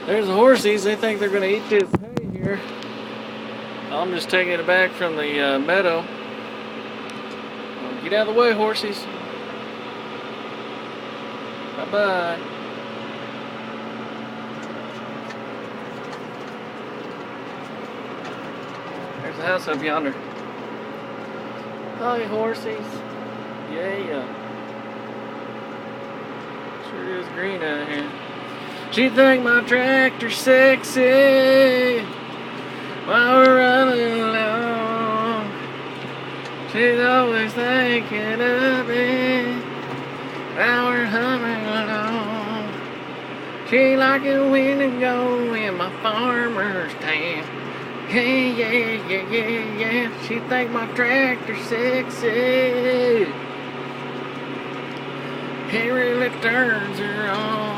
There's the horsies. They think they're going to eat this hay here. I'm just taking it back from the meadow. Get out of the way, horsies. Bye-bye. There's the house up yonder. Hi, horsies. Yeah. Sure is green out here. She think my tractor's sexy while we're running along. She's always thinking of me while we're humming along. She like it when I go in my farmer's tan. Yeah. She think my tractor's sexy. It really turns her on.